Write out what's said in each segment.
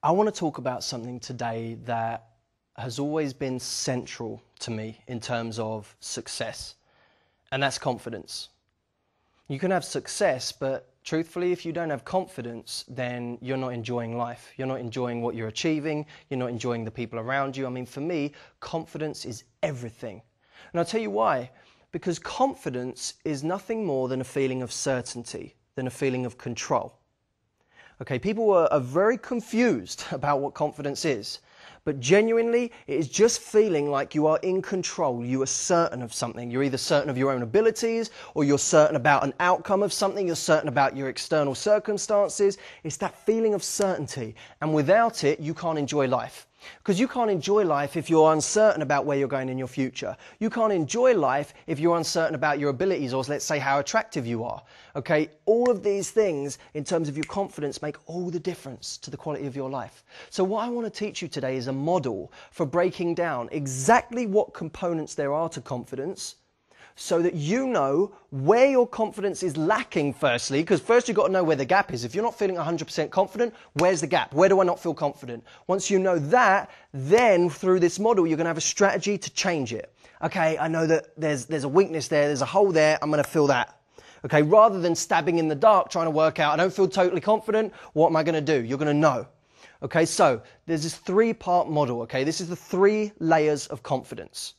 I want to talk about something today that has always been central to me in terms of success, and that's confidence. You can have success, but truthfully, if you don't have confidence, then you're not enjoying life. You're not enjoying what you're achieving. You're not enjoying the people around you. I mean, for me, confidence is everything. And I'll tell you why. Because confidence is nothing more than a feeling of certainty, than a feeling of control. Okay, people are very confused about what confidence is, but genuinely it is just feeling like you are in control, you are certain of something. You're either certain of your own abilities, or you're certain about an outcome of something, you're certain about your external circumstances. It's that feeling of certainty, and without it you can't enjoy life. Because you can't enjoy life if you're uncertain about where you're going in your future. You can't enjoy life if you're uncertain about your abilities, or let's say how attractive you are. Okay, all of these things in terms of your confidence make all the difference to the quality of your life. So what I want to teach you today is a model for breaking down exactly what components there are to confidence, so that you know where your confidence is lacking firstly, because first you've got to know where the gap is. If you're not feeling 100% confident, where's the gap? Where do I not feel confident? Once you know that, then through this model, you're going to have a strategy to change it. Okay, I know that there's a weakness there, there's a hole there, I'm going to fill that. Okay, rather than stabbing in the dark, trying to work out, I don't feel totally confident, what am I going to do? You're going to know. Okay, so there's this three-part model, okay? This is the 3 layers of confidence.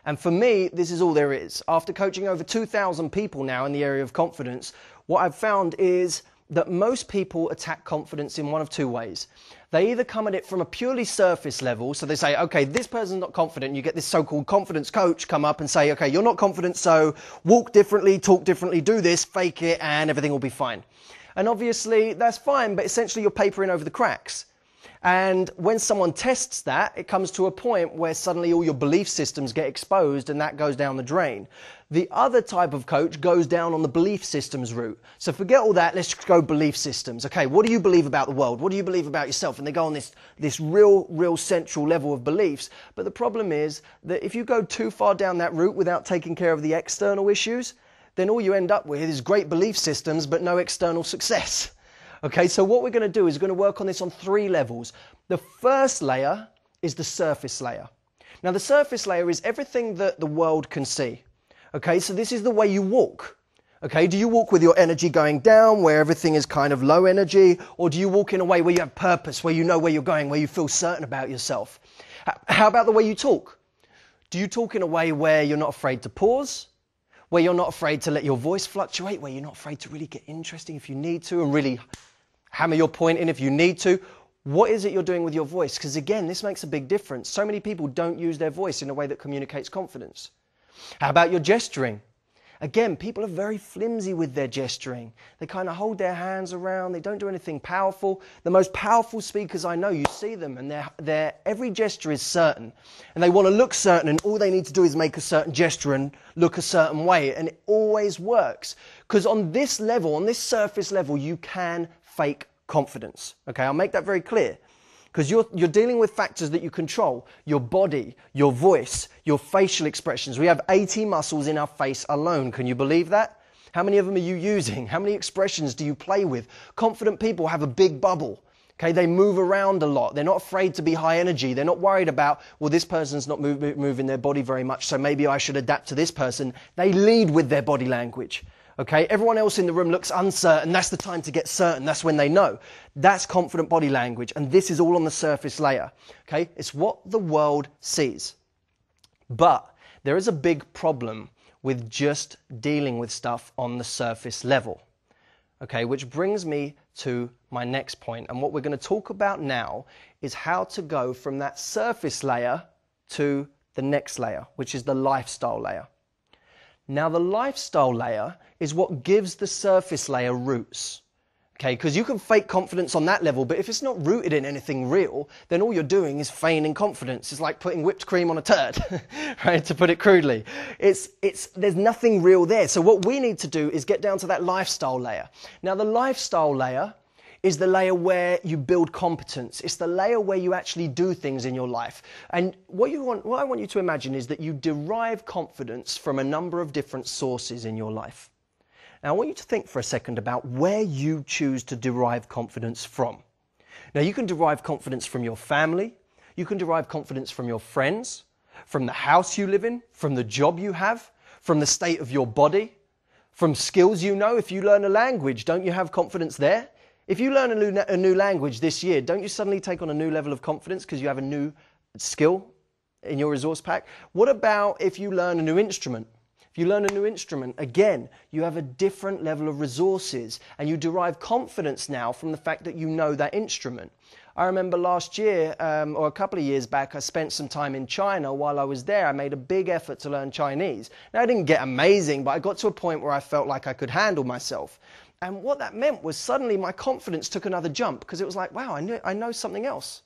And for me, this is all there is. After coaching over 2,000 people now in the area of confidence, what I've found is that most people attack confidence in one of 2 ways. They either come at it from a purely surface level, so they say, okay, this person's not confident. You get this so-called confidence coach come up and say, okay, you're not confident, so walk differently, talk differently, do this, fake it, and everything will be fine. And obviously, that's fine, but essentially you're papering over the cracks. And when someone tests that, it comes to a point where suddenly all your belief systems get exposed and that goes down the drain. The other type of coach goes down on the belief systems route. So forget all that, let's just go belief systems. Okay, what do you believe about the world? What do you believe about yourself? And they go on this real central level of beliefs. But the problem is that if you go too far down that route without taking care of the external issues, then all you end up with is great belief systems but no external success. Okay, so what we're going to do is we're going to work on this on 3 levels. The first layer is the surface layer. Now, the surface layer is everything that the world can see. Okay, so this is the way you walk. Okay, do you walk with your energy going down, where everything is kind of low energy, or do you walk in a way where you have purpose, where you know where you're going, where you feel certain about yourself? How about the way you talk? Do you talk in a way where you're not afraid to pause? Where you're not afraid to let your voice fluctuate, where you're not afraid to really get interesting if you need to and really hammer your point in if you need to? What is it you're doing with your voice? Because again, this makes a big difference. So many people don't use their voice in a way that communicates confidence. How about your gesturing? Again, people are very flimsy with their gesturing. They kind of hold their hands around. They don't do anything powerful. The most powerful speakers I know, you see them and every gesture is certain. And they want to look certain, and all they need to do is make a certain gesture and look a certain way. And it always works. Because on this level, on this surface level, you can fake confidence. Okay, I'll make that very clear. Because you're dealing with factors that you control. Your body, your voice, your facial expressions. We have 80 muscles in our face alone. Can you believe that? How many of them are you using? How many expressions do you play with? Confident people have a big bubble. Okay, they move around a lot. They're not afraid to be high energy. They're not worried about, well, this person's not moving their body very much, so maybe I should adapt to this person. They lead with their body language. Okay, everyone else in the room looks uncertain. That's the time to get certain. That's when they know. That's confident body language. And this is all on the surface layer. Okay, it's what the world sees. But there is a big problem with just dealing with stuff on the surface level. Okay, which brings me to my next point. And what we're going to talk about now is how to go from that surface layer to the next layer, which is the lifestyle layer. Now, the lifestyle layer is what gives the surface layer roots. Okay, because you can fake confidence on that level, but if it's not rooted in anything real, then all you're doing is feigning confidence. It's like putting whipped cream on a turd, right, to put it crudely. There's nothing real there. So what we need to do is get down to that lifestyle layer. Now, the lifestyle layer is the layer where you build competence. It's the layer where you actually do things in your life. And what I want you to imagine is that you derive confidence from a number of different sources in your life. Now, I want you to think for a second about where you choose to derive confidence from. Now, you can derive confidence from your family. You can derive confidence from your friends, from the house you live in, from the job you have, from the state of your body, from skills you know. If you learn a language, don't you have confidence there? If you learn a new language this year, don't you suddenly take on a new level of confidence because you have a new skill in your resource pack? What about if you learn a new instrument? If you learn a new instrument, again, you have a different level of resources and you derive confidence now from the fact that you know that instrument. I remember last year, or a couple of years back, I spent some time in China. While I was there, I made a big effort to learn Chinese. Now, I didn't get amazing, but I got to a point where I felt like I could handle myself. And what that meant was suddenly my confidence took another jump because it was like, wow, I know something else.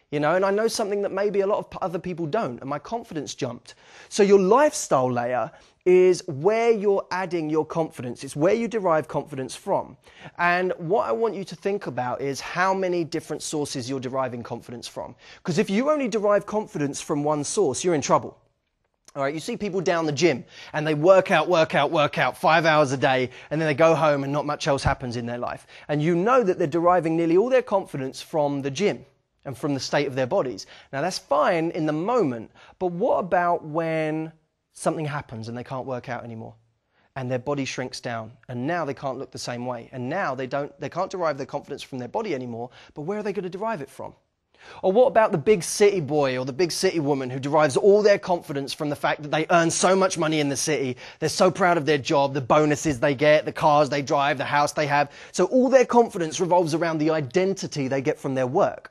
You know, and I know something that maybe a lot of other people don't, and my confidence jumped. So your lifestyle layer is where you're adding your confidence. It's where you derive confidence from. And what I want you to think about is how many different sources you're deriving confidence from. Because if you only derive confidence from one source, you're in trouble. All right, you see people down the gym and they work out 5 hours a day, and then they go home and not much else happens in their life. And you know that they're deriving nearly all their confidence from the gym and from the state of their bodies. Now, that's fine in the moment, but what about when something happens and they can't work out anymore and their body shrinks down and now they can't look the same way and now they can't derive their confidence from their body anymore, but where are they going to derive it from? Or what about the big city boy or the big city woman who derives all their confidence from the fact that they earn so much money in the city, they're so proud of their job, the bonuses they get, the cars they drive, the house they have. So all their confidence revolves around the identity they get from their work.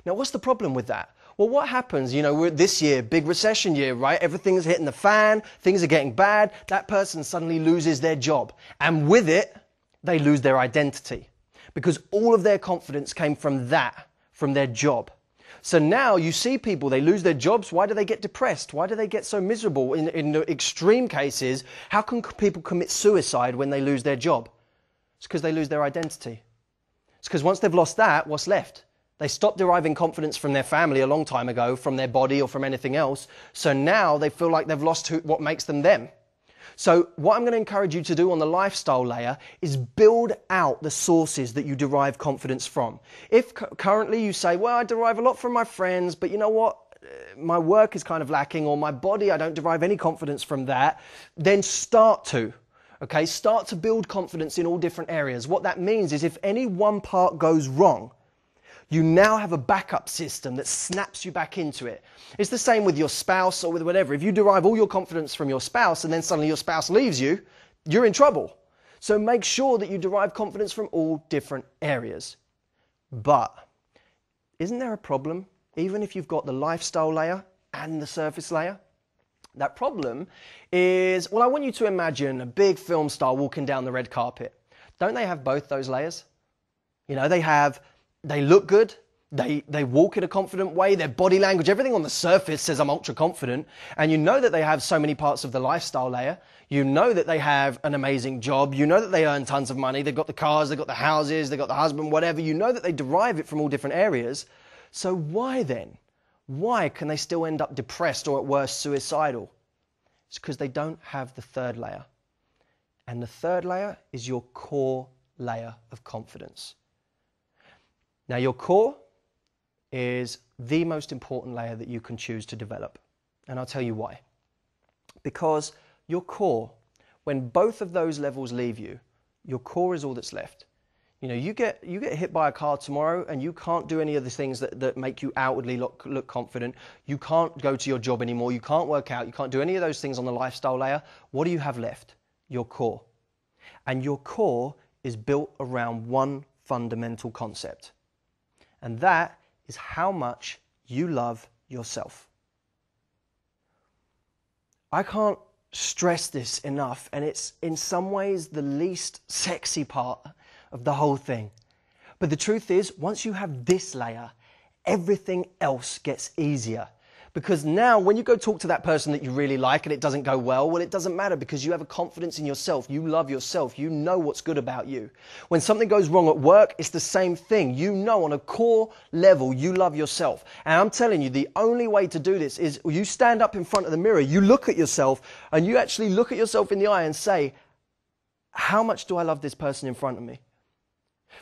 Now, what's the problem with that? Well, what happens, we're this year, big recession year, right? Everything's hitting the fan, things are getting bad. That person suddenly loses their job. And with it, they lose their identity because all of their confidence came from that, from their job. So now you see people, they lose their jobs. Why do they get depressed? Why do they get so miserable? In the extreme cases, how can people commit suicide when they lose their job? It's because they lose their identity. It's because once they've lost that, what's left? They stopped deriving confidence from their family a long time ago, from their body or from anything else. So now they feel like they've lost what makes them them. So what I'm going to encourage you to do on the lifestyle layer is build out the sources that you derive confidence from. If currently you say, well, I derive a lot from my friends, but you know what? My work is kind of lacking, or my body, I don't derive any confidence from that, then start to. Okay, start to build confidence in all different areas. What that means is if any one part goes wrong, you now have a backup system that snaps you back into it. It's the same with your spouse or with whatever. If you derive all your confidence from your spouse and then suddenly your spouse leaves you, you're in trouble. So make sure that you derive confidence from all different areas. But isn't there a problem, even if you've got the lifestyle layer and the surface layer? That problem is, well, I want you to imagine a big film star walking down the red carpet. Don't they have both those layers? They look good, they walk in a confident way, their body language, everything on the surface says I'm ultra confident, and you know that they have so many parts of the lifestyle layer. You know that they have an amazing job, you know that they earn tons of money, they've got the cars, they've got the houses, they've got the husband, whatever. You know that they derive it from all different areas. So why then? Why can they still end up depressed or at worst suicidal? It's because they don't have the third layer. And the third layer is your core layer of confidence. Now, your core is the most important layer that you can choose to develop. And I'll tell you why. Because your core, when both of those levels leave you, your core is all that's left. You get hit by a car tomorrow and you can't do any of the things that make you outwardly look confident. You can't go to your job anymore. You can't work out. You can't do any of those things on the lifestyle layer. What do you have left? Your core. And your core is built around one fundamental concept. And that is how much you love yourself. I can't stress this enough, and it's in some ways the least sexy part of the whole thing. But the truth is, once you have this layer, everything else gets easier. Because now when you go talk to that person that you really like and it doesn't go well, it doesn't matter because you have a confidence in yourself. You love yourself. You know what's good about you. When something goes wrong at work, it's the same thing. You know on a core level, you love yourself. And I'm telling you, the only way to do this is you stand up in front of the mirror, you look at yourself, and you actually look at yourself in the eye and say, how much do I love this person in front of me?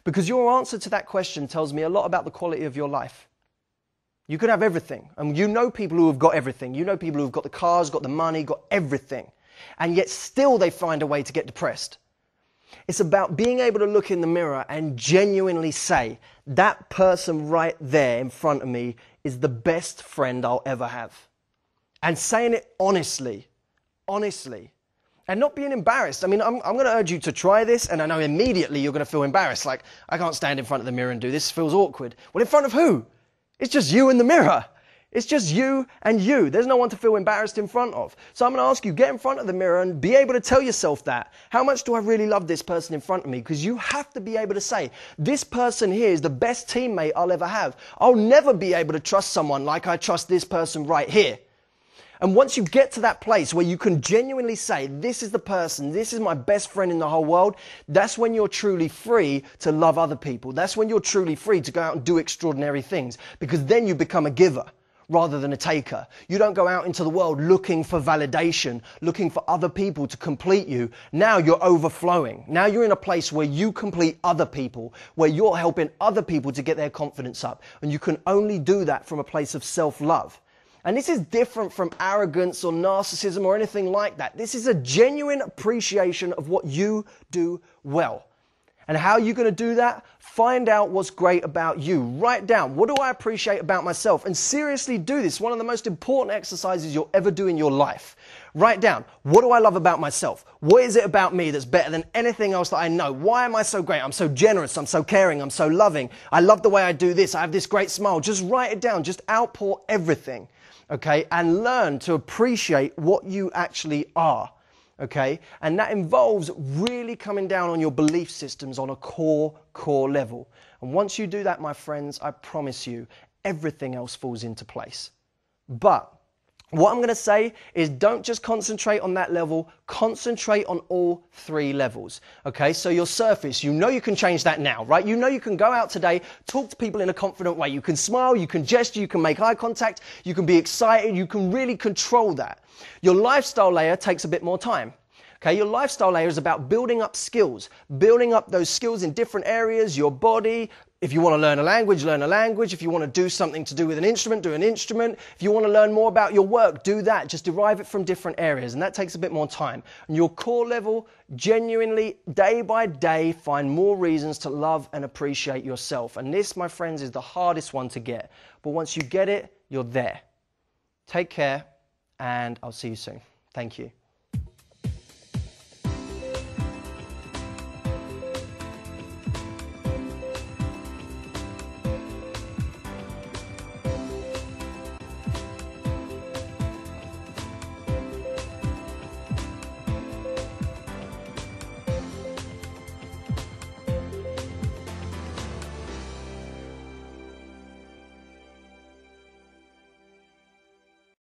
Because your answer to that question tells me a lot about the quality of your life. You could have everything. And you know people who have got everything. You know people who've got the cars, got the money, got everything. And yet still they find a way to get depressed. It's about being able to look in the mirror and genuinely say, that person right there in front of me is the best friend I'll ever have. And saying it honestly. And not being embarrassed. I mean, I'm going to urge you to try this, and I know immediately you're going to feel embarrassed. Like, I can't stand in front of the mirror and do this. It feels awkward. Well, in front of who? It's just you in the mirror. It's just you and you. There's no one to feel embarrassed in front of. So I'm going to ask you, get in front of the mirror and be able to tell yourself that. How much do I really love this person in front of me? Because you have to be able to say, this person here is the best teammate I'll ever have. I'll never be able to trust someone like I trust this person right here. And once you get to that place where you can genuinely say, this is the person, this is my best friend in the whole world, that's when you're truly free to love other people. That's when you're truly free to go out and do extraordinary things, because then you become a giver rather than a taker. You don't go out into the world looking for validation, looking for other people to complete you. Now you're overflowing. Now you're in a place where you complete other people, where you're helping other people to get their confidence up. And you can only do that from a place of self-love. And this is different from arrogance or narcissism or anything like that. This is a genuine appreciation of what you do well. And how are you going to do that? Find out what's great about you. Write down, what do I appreciate about myself? And seriously do this. One of the most important exercises you'll ever do in your life. Write down, what do I love about myself? What is it about me that's better than anything else that I know? Why am I so great? I'm so generous. I'm so caring. I'm so loving. I love the way I do this. I have this great smile. Just write it down. Just outpour everything. Okay, and learn to appreciate what you actually are, okay? And that involves really coming down on your belief systems on a core level. And once you do that, my friends, I promise you, everything else falls into place. But what I'm going to say is don't just concentrate on that level, concentrate on all three levels, okay? So your surface, you know you can change that now, right? You know you can go out today, talk to people in a confident way. You can smile, you can gesture, you can make eye contact, you can be excited, you can really control that. Your lifestyle layer takes a bit more time. Okay, your lifestyle layer is about building up skills, building up those skills in different areas, your body. If you want to learn a language, learn a language. If you want to do something to do with an instrument, do an instrument. If you want to learn more about your work, do that. Just derive it from different areas, and that takes a bit more time. And your core level, genuinely, day by day, find more reasons to love and appreciate yourself. And this, my friends, is the hardest one to get. But once you get it, you're there. Take care, and I'll see you soon. Thank you.